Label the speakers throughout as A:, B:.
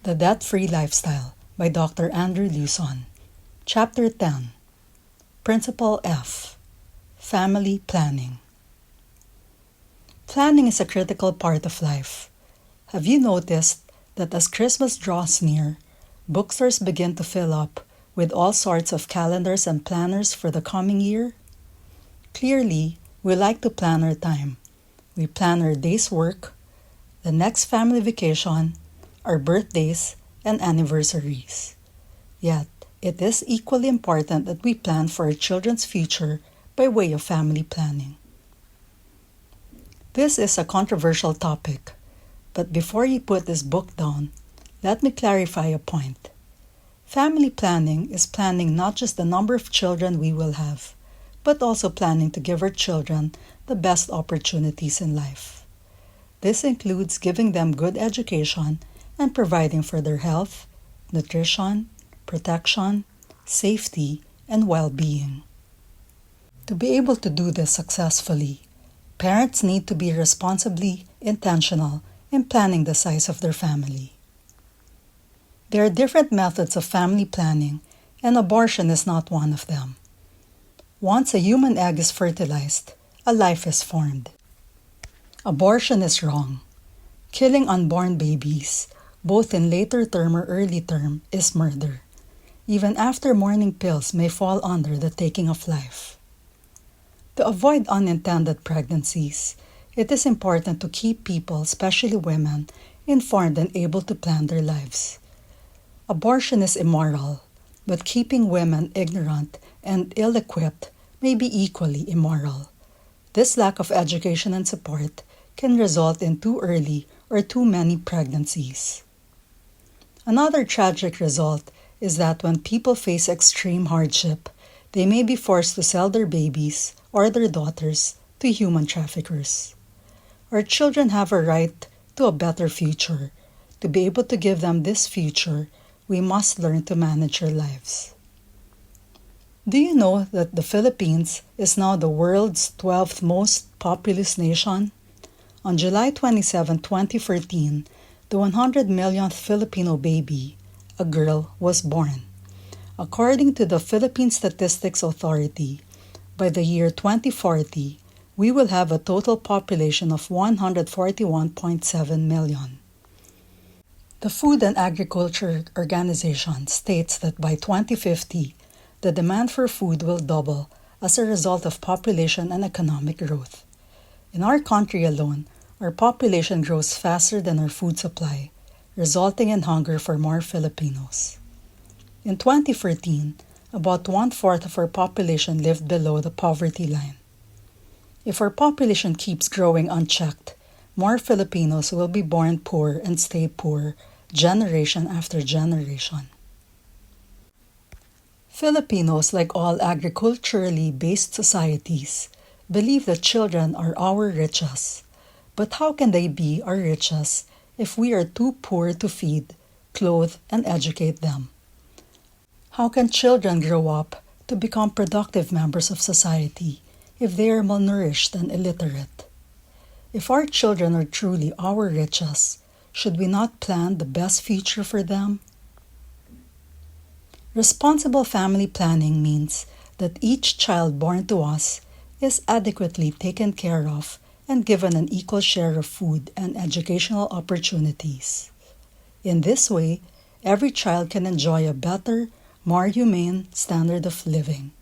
A: The Debt-Free Lifestyle by Dr. Andrew Luzon. Chapter 10. Principle F. Family Planning. Planning is a critical part of life. Have you noticed that as Christmas draws near, bookstores begin to fill up with all sorts of calendars and planners for the coming year? Clearly, we like to plan our time. We plan our day's work, the next family vacation, our birthdays, and anniversaries. Yet, it is equally important that we plan for our children's future by way of family planning. This is a controversial topic, but before you put this book down, let me clarify a point. Family planning is planning not just the number of children we will have, but also planning to give our children the best opportunities in life. This includes giving them good education and providing for their health, nutrition, protection, safety, and well-being. To be able to do this successfully, parents need to be responsibly intentional in planning the size of their family. There are different methods of family planning, and abortion is not one of them. Once a human egg is fertilized, a life is formed. Abortion is wrong. Killing unborn babies, both in later term or early term, is murder. Even after morning pills may fall under the taking of life. To avoid unintended pregnancies, it is important to keep people, especially women, informed and able to plan their lives. Abortion is immoral, but keeping women ignorant and ill-equipped may be equally immoral. This lack of education and support can result in too early or too many pregnancies. Another tragic result is that when people face extreme hardship, they may be forced to sell their babies or their daughters to human traffickers. Our children have a right to a better future. To be able to give them this future, we must learn to manage our lives. Do you know that the Philippines is now the world's 12th most populous nation? On July 27, 2014, the 100 millionth Filipino baby, a girl, was born. According to the Philippine Statistics Authority, by the year 2040, we will have a total population of 141.7 million. The Food and Agriculture Organization states that by 2050, the demand for food will double as a result of population and economic growth. In our country alone, our population grows faster than our food supply, resulting in hunger for more Filipinos. In 2014, about 1/4 of our population lived below the poverty line. If our population keeps growing unchecked, more Filipinos will be born poor and stay poor generation after generation. Filipinos, like all agriculturally based societies, believe that children are our riches. But how can they be our riches if we are too poor to feed, clothe, and educate them? How can children grow up to become productive members of society if they are malnourished and illiterate? If our children are truly our riches, should we not plan the best future for them? Responsible family planning means that each child born to us is adequately taken care of and given an equal share of food and educational opportunities. In this way, every child can enjoy a better, more humane standard of living.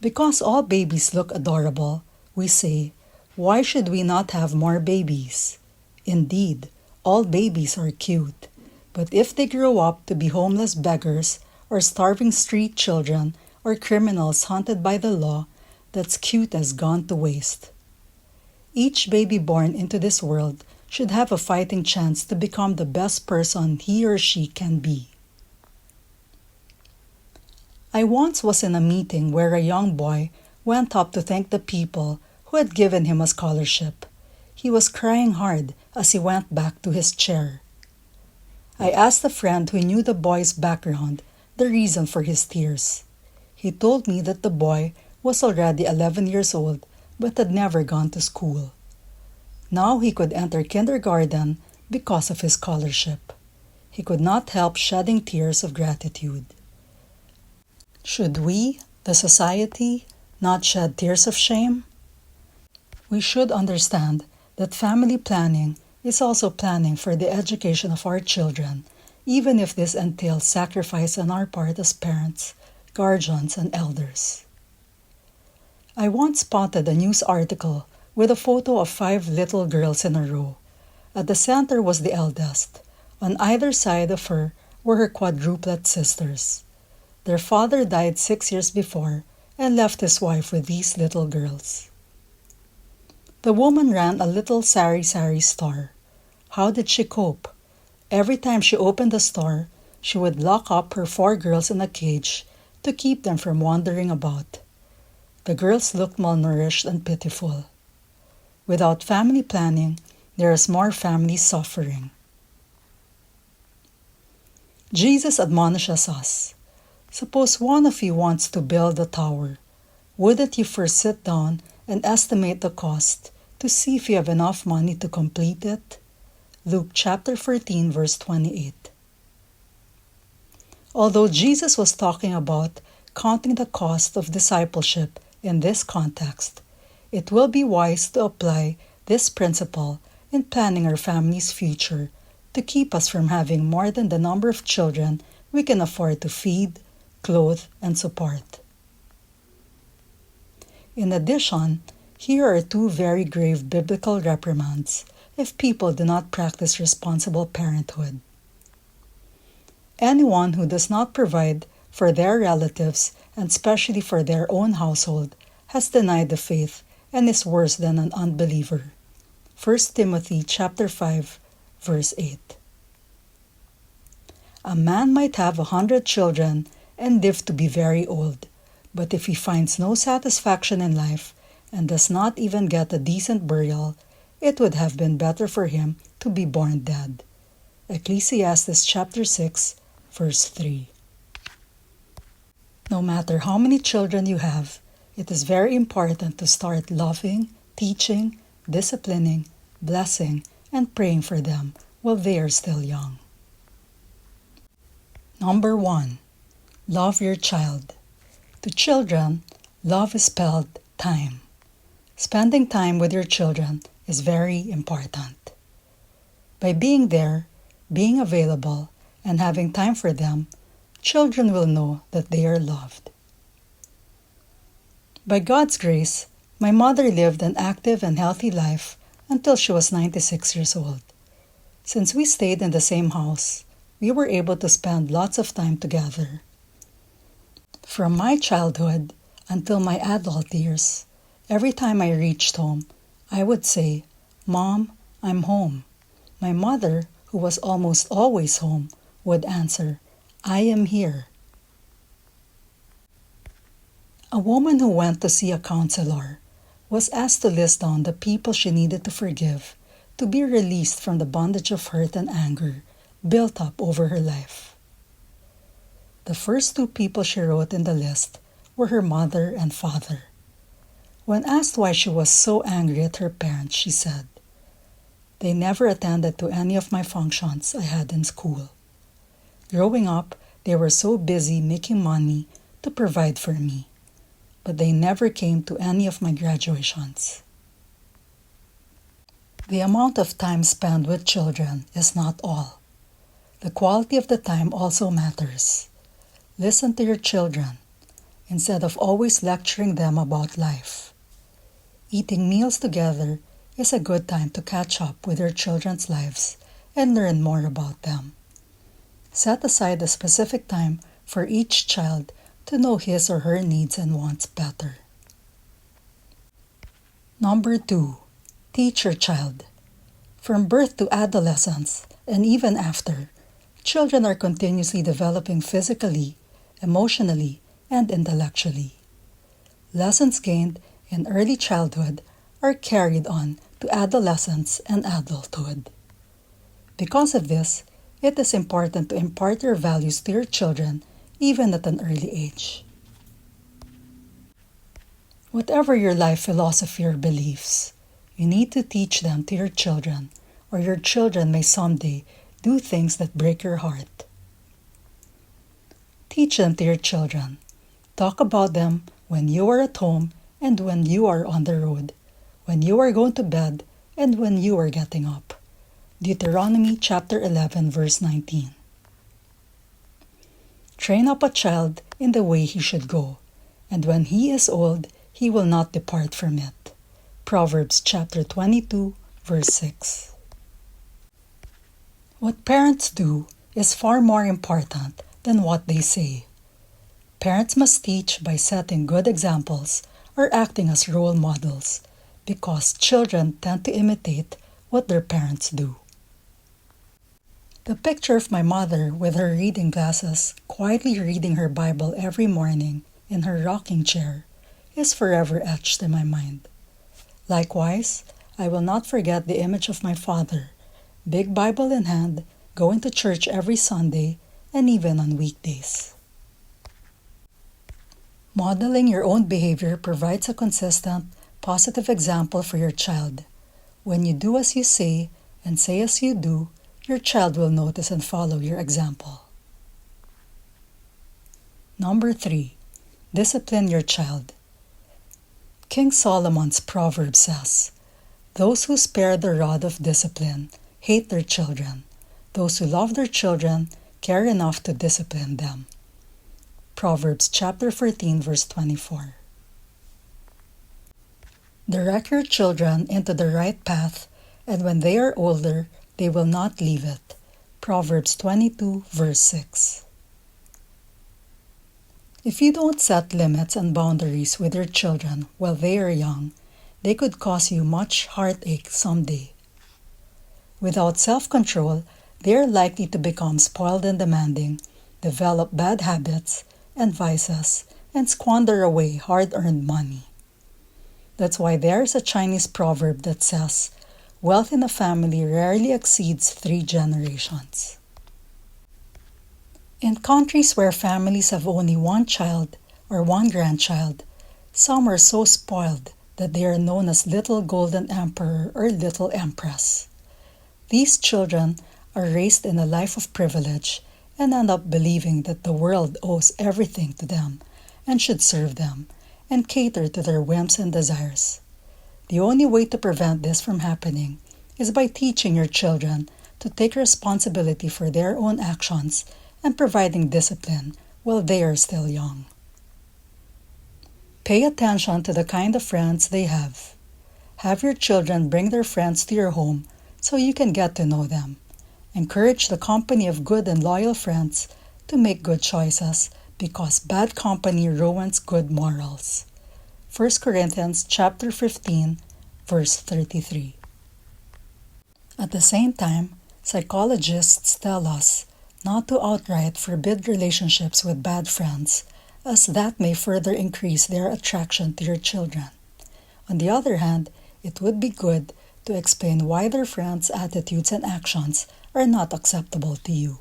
A: Because all babies look adorable, we say, why should we not have more babies? Indeed, all babies are cute, but if they grow up to be homeless beggars or starving street children or criminals hunted by the law, that's cute has gone to waste. Each baby born into this world should have a fighting chance to become the best person he or she can be. I once was in a meeting where a young boy went up to thank the people who had given him a scholarship. He was crying hard as he went back to his chair. I asked a friend who knew the boy's background the reason for his tears. He told me that the boy was already 11 years old but had never gone to school. Now he could enter kindergarten because of his scholarship. He could not help shedding tears of gratitude. Should we, the society, not shed tears of shame? We should understand that family planning is also planning for the education of our children, even if this entails sacrifice on our part as parents, guardians, and elders. I once spotted a news article with a photo of 5 little girls in a row. At the center was the eldest. On either side of her were her quadruplet sisters. Their father died 6 years before and left his wife with these little girls. The woman ran a little sari-sari store. How did she cope? Every time she opened the store, she would lock up her 4 girls in a cage to keep them from wandering about. The girls looked malnourished and pitiful. Without family planning, there is more family suffering. Jesus admonishes us. Suppose one of you wants to build a tower. Wouldn't you first sit down and estimate the cost to see if you have enough money to complete it? Luke chapter 14, verse 28. Although Jesus was talking about counting the cost of discipleship in this context, it will be wise to apply this principle in planning our family's future to keep us from having more than the number of children we can afford to feed, clothe, and support. In addition, here are 2 very grave biblical reprimands if people do not practice responsible parenthood. Anyone who does not provide for their relatives, and especially for their own household, has denied the faith and is worse than an unbeliever. 1 Timothy chapter 5, verse 8. A man might have 100 children and live to be very old, but if he finds no satisfaction in life and does not even get a decent burial, it would have been better for him to be born dead. Ecclesiastes chapter 6, verse 3. No matter how many children you have, it is very important to start loving, teaching, disciplining, blessing, and praying for them while they are still young. Number 1. Love your child. To children, love is spelled time. Spending time with your children is very important. By being there, being available, and having time for them, children will know that they are loved. By God's grace, my mother lived an active and healthy life until she was 96 years old. Since we stayed in the same house, we were able to spend lots of time together. From my childhood until my adult years, every time I reached home, I would say, "Mom, I'm home." My mother, who was almost always home, would answer, "I am here." A woman who went to see a counselor was asked to list down the people she needed to forgive to be released from the bondage of hurt and anger built up over her life. The first 2 people she wrote in the list were her mother and father. When asked why she was so angry at her parents, she said, "They never attended to any of my functions I had in school. Growing up, they were so busy making money to provide for me, but they never came to any of my graduations." The amount of time spent with children is not all. The quality of the time also matters. Listen to your children instead of always lecturing them about life. Eating meals together is a good time to catch up with your children's lives and learn more about them. Set aside a specific time for each child to know his or her needs and wants better. Number 2. Teach your child. From birth to adolescence, and even after, children are continuously developing physically, emotionally, and intellectually. Lessons gained in early childhood are carried on to adolescence and adulthood. Because of this, it is important to impart your values to your children even at an early age. Whatever your life philosophy or beliefs, you need to teach them to your children, or your children may someday do things that break your heart. Teach them to your children. Talk about them when you are at home and when you are on the road, when you are going to bed and when you are getting up. Deuteronomy chapter 11, verse 19. Train up a child in the way he should go, and when he is old, he will not depart from it. Proverbs chapter 22, verse 6. What parents do is far more important than what they say. Parents must teach by setting good examples or acting as role models, because children tend to imitate what their parents do. The picture of my mother with her reading glasses, quietly reading her Bible every morning in her rocking chair, is forever etched in my mind. Likewise, I will not forget the image of my father, big Bible in hand, going to church every Sunday and even on weekdays. Modeling your own behavior provides a consistent, positive example for your child. When you do as you say and say as you do, your child will notice and follow your example. Number 3. Discipline your child. King Solomon's proverb says, "Those who spare the rod of discipline hate their children. Those who love their children care enough to discipline them." Proverbs chapter 14, verse 24. Direct your children into the right path, and when they are older, they will not leave it. Proverbs 22, verse 6. If you don't set limits and boundaries with your children while they are young, they could cause you much heartache someday. Without self-control, they are likely to become spoiled and demanding, develop bad habits and vices, and squander away hard-earned money. That's why there is a Chinese proverb that says, "Wealth in a family rarely exceeds 3 generations." In countries where families have only one child or one grandchild, some are so spoiled that they are known as Little Golden Emperor or Little Empress. These children are raised in a life of privilege and end up believing that the world owes everything to them and should serve them and cater to their whims and desires. The only way to prevent this from happening is by teaching your children to take responsibility for their own actions and providing discipline while they are still young. Pay attention to the kind of friends they have. Have your children bring their friends to your home so you can get to know them. Encourage the company of good and loyal friends to make good choices, because bad company ruins good morals. 1 Corinthians chapter 15, verse 33. At the same time, psychologists tell us not to outright forbid relationships with bad friends, as that may further increase their attraction to your children. On the other hand, it would be good to explain why their friends' attitudes and actions are not acceptable to you.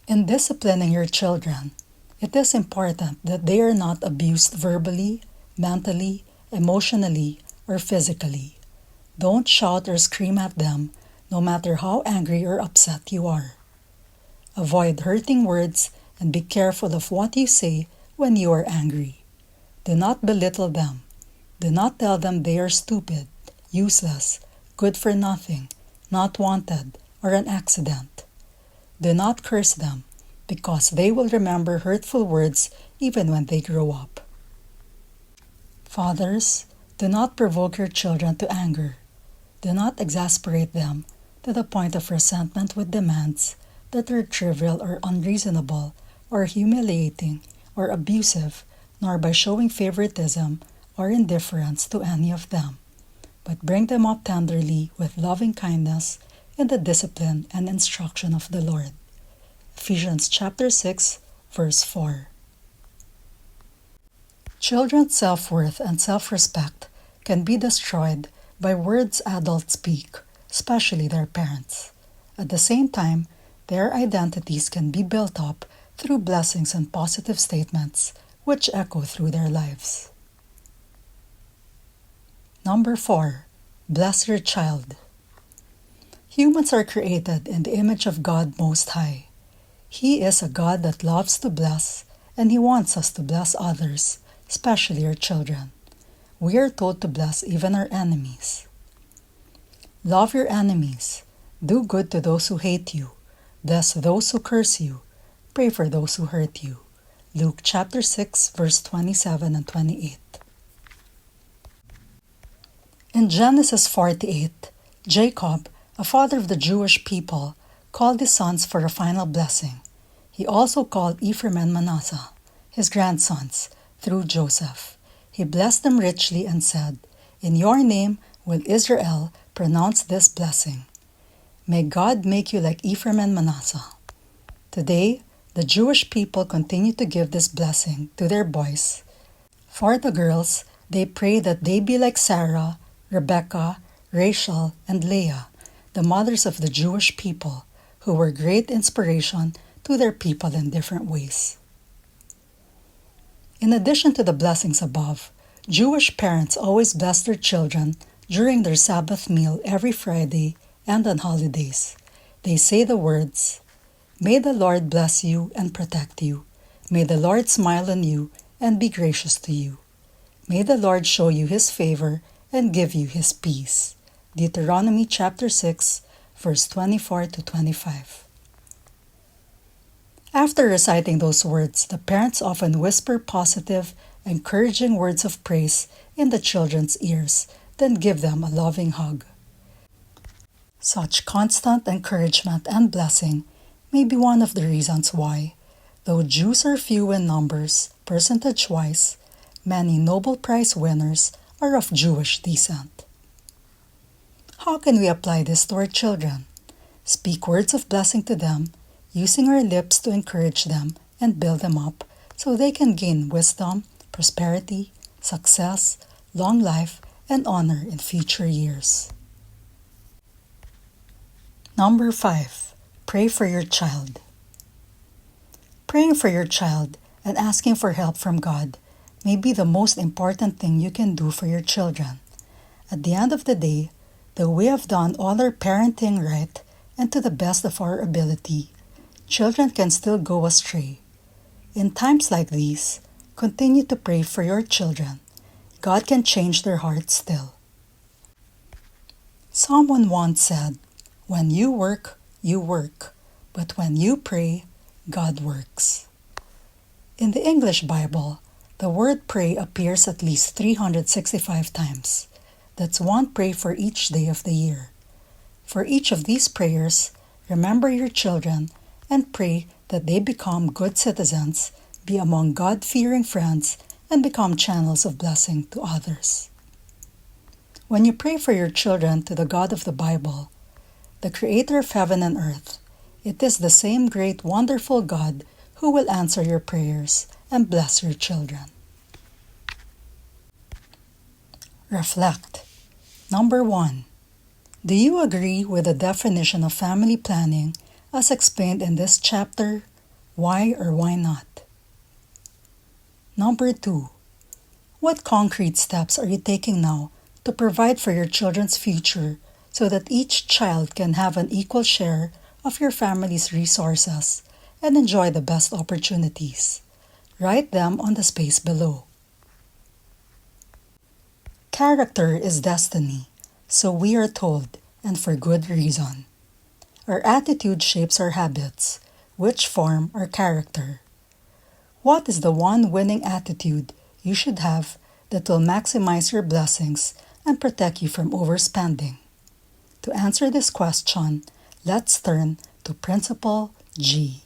A: In disciplining your children, it is important that they are not abused verbally, mentally, emotionally, or physically. Don't shout or scream at them, no matter how angry or upset you are. Avoid hurting words and be careful of what you say when you are angry. Do not belittle them. Do not tell them they are stupid, useless, good for nothing, not wanted, or an accident. Do not curse them, because they will remember hurtful words even when they grow up. Fathers, do not provoke your children to anger. Do not exasperate them to the point of resentment with demands that are trivial or unreasonable or humiliating or abusive, nor by showing favoritism or indifference to any of them, but bring them up tenderly with loving kindness in the discipline and instruction of the Lord. Ephesians chapter 6, verse 4. Children's self-worth and self-respect can be destroyed by words adults speak, especially their parents. At the same time, their identities can be built up through blessings and positive statements which echo through their lives. Number 4. Bless your child. Humans are created in the image of God Most High. He is a God that loves to bless, and He wants us to bless others, especially our children. We are told to bless even our enemies. Love your enemies. Do good to those who hate you. Bless those who curse you. Pray for those who hurt you. Luke chapter 6, verse 27 and 28. In Genesis 48, Jacob, a father of the Jewish people, called his sons for a final blessing. He also called Ephraim and Manasseh, his grandsons, through Joseph. He blessed them richly and said, "In your name will Israel pronounce this blessing. May God make you like Ephraim and Manasseh." Today, the Jewish people continue to give this blessing to their boys. For the girls, they pray that they be like Sarah, Rebecca, Rachel, and Leah, the mothers of the Jewish people, who were great inspiration to their people in different ways. In addition to the blessings above, Jewish parents always bless their children during their Sabbath meal every Friday and on holidays. They say the words, "May the Lord bless you and protect you. May the Lord smile on you and be gracious to you. May the Lord show you His favor and give you His peace." Deuteronomy chapter 6, verse 24 to 25. After reciting those words, the parents often whisper positive, encouraging words of praise in the children's ears, then give them a loving hug. Such constant encouragement and blessing may be one of the reasons why, though Jews are few in numbers, percentage-wise, many Nobel Prize winners are of Jewish descent. How can we apply this to our children? Speak words of blessing to them, using our lips to encourage them and build them up so they can gain wisdom, prosperity, success, long life, and honor in future years. Number 5. Pray for your child. Praying for your child and asking for help from God may be the most important thing you can do for your children. At the end of the day, though we have done all our parenting right and to the best of our ability, children can still go astray. In times like these, continue to pray for your children. God can change their hearts still. Someone once said, "When you work, but when you pray, God works." In the English Bible, the word pray appears at least 365 times. That's one pray for each day of the year. For each of these prayers, remember your children and pray that they become good citizens, be among God-fearing friends, and become channels of blessing to others. When you pray for your children to the God of the Bible, the Creator of heaven and earth, it is the same great, wonderful God who will answer your prayers and bless your children. Reflect. Number 1. Do you agree with the definition of family planning as explained in this chapter? Why or why not? Number 2. What concrete steps are you taking now to provide for your children's future so that each child can have an equal share of your family's resources and enjoy the best opportunities? Write them on the space below. Character is destiny, so we are told, and for good reason. Our attitude shapes our habits, which form our character. What is the one winning attitude you should have that will maximize your blessings and protect you from overspending? To answer this question, let's turn to Principle G.